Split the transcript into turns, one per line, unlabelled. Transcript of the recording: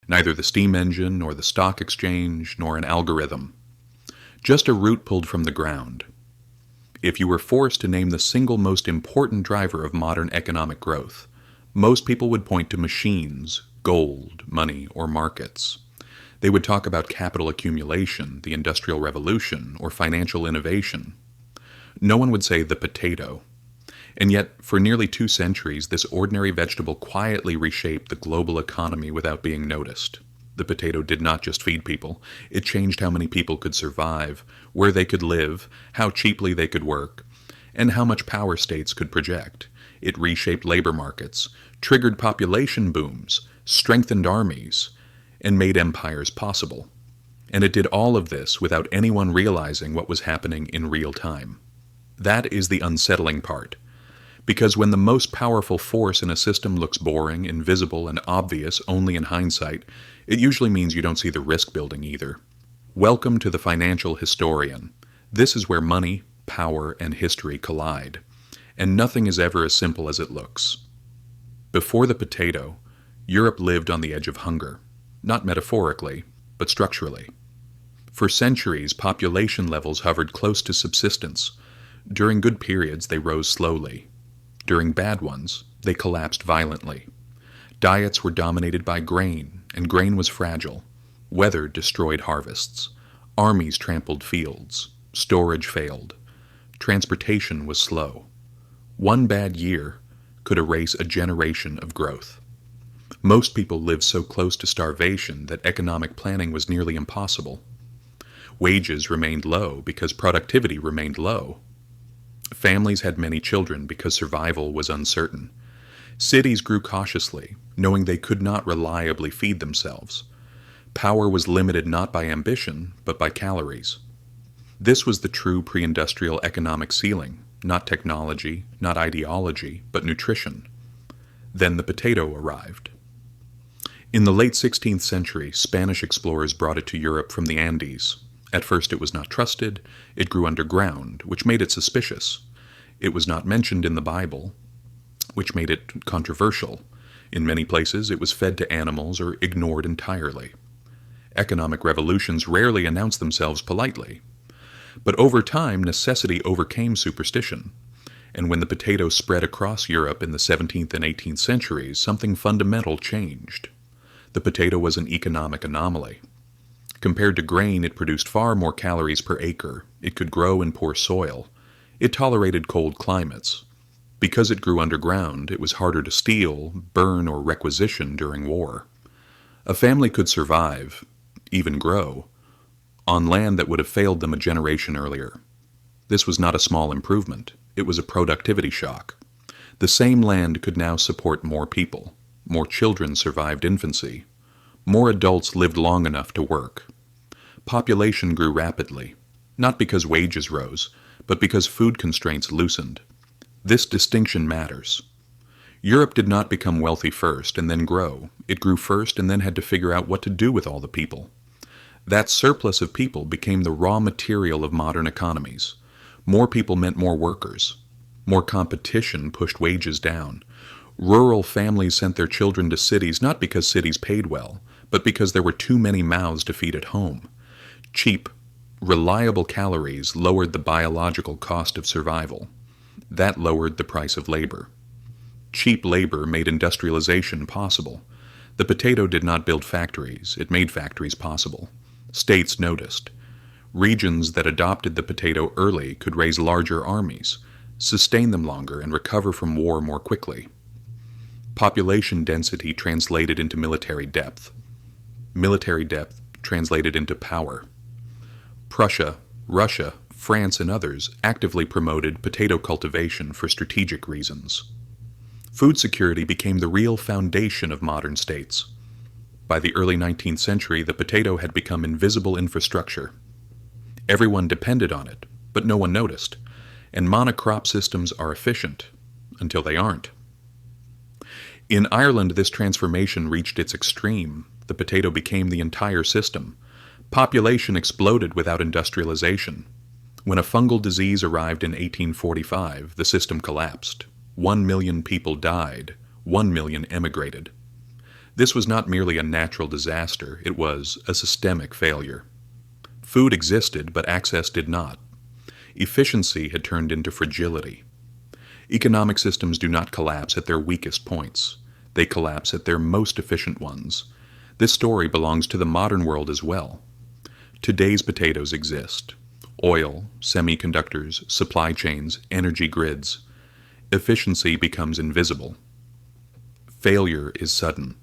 Neither the steam engine, nor the stock exchange, nor an algorithm. Just a root pulled from the ground. If you were forced to name the single most important driver of modern economic growth, most people would point to machines, gold, money, or markets. They would talk about capital accumulation, the Industrial Revolution, or financial innovation. No one would say the potato. And yet, for nearly 2 centuries, this ordinary vegetable quietly reshaped the global economy without being noticed. The potato did not just feed people. It changed how many people could survive, where they could live, how cheaply they could work, and how much power states could project. It reshaped labor markets, triggered population booms, strengthened armies, and made empires possible. And it did all of this without anyone realizing what was happening in real time. That is the unsettling part. Because when the most powerful force in a system looks boring, invisible, and obvious only in hindsight, it usually means you don't see the risk building either. Welcome to the financial historian. This is where money, power, and history collide. And nothing is ever as simple as it looks. Before the potato, Europe lived on the edge of hunger. Not metaphorically, but structurally. For centuries, population levels hovered close to subsistence. During good periods, they rose slowly. During bad ones, they collapsed violently. Diets were dominated by grain, and grain was fragile. Weather destroyed harvests. Armies trampled fields. Storage failed. Transportation was slow. One bad year could erase a generation of growth. Most people lived so close to starvation that economic planning was nearly impossible. Wages remained low because productivity remained low. Families had many children because survival was uncertain. Cities grew cautiously, knowing they could not reliably feed themselves. Power was limited not by ambition, but by calories. This was the true pre-industrial economic ceiling, not technology, not ideology, but nutrition. Then the potato arrived. In the late 16th century, Spanish explorers brought it to Europe from the Andes. At first it was not trusted, it grew underground, which made it suspicious. It was not mentioned in the Bible, which made it controversial. In many places it was fed to animals or ignored entirely. Economic revolutions rarely announce themselves politely. But over time, necessity overcame superstition. And when the potato spread across Europe in the 17th and 18th centuries, something fundamental changed. The potato was an economic anomaly. Compared to grain, it produced far more calories per acre. It could grow in poor soil. It tolerated cold climates. Because it grew underground, it was harder to steal, burn, or requisition during war. A family could survive, even grow, on land that would have failed them a generation earlier. This was not a small improvement. It was a productivity shock. The same land could now support more people. More children survived infancy. More adults lived long enough to work. Population grew rapidly, not because wages rose, but because food constraints loosened. This distinction matters. Europe did not become wealthy first and then grow. It grew first and then had to figure out what to do with all the people. That surplus of people became the raw material of modern economies. More people meant more workers. More competition pushed wages down. Rural families sent their children to cities not because cities paid well, but because there were too many mouths to feed at home. Cheap, reliable calories lowered the biological cost of survival. That lowered the price of labor. Cheap labor made industrialization possible. The potato did not build factories, it made factories possible. States noticed. Regions that adopted the potato early could raise larger armies, sustain them longer, and recover from war more quickly. Population density translated into military depth. Military depth translated into power. Prussia, Russia, France, and others actively promoted potato cultivation for strategic reasons. Food security became the real foundation of modern states. By the early 19th century, the potato had become invisible infrastructure. Everyone depended on it, but no one noticed. And monocrop systems are efficient, until they aren't. In Ireland, this transformation reached its extreme. The potato became the entire system. Population exploded without industrialization. When a fungal disease arrived in 1845, the system collapsed. 1 million people died. 1 million emigrated. This was not merely a natural disaster, it was a systemic failure. Food existed, but access did not. Efficiency had turned into fragility. Economic systems do not collapse at their weakest points. They collapse at their most efficient ones. This story belongs to the modern world as well. Today's potatoes exist. Oil, semiconductors, supply chains, energy grids. Efficiency becomes invisible. Failure is sudden.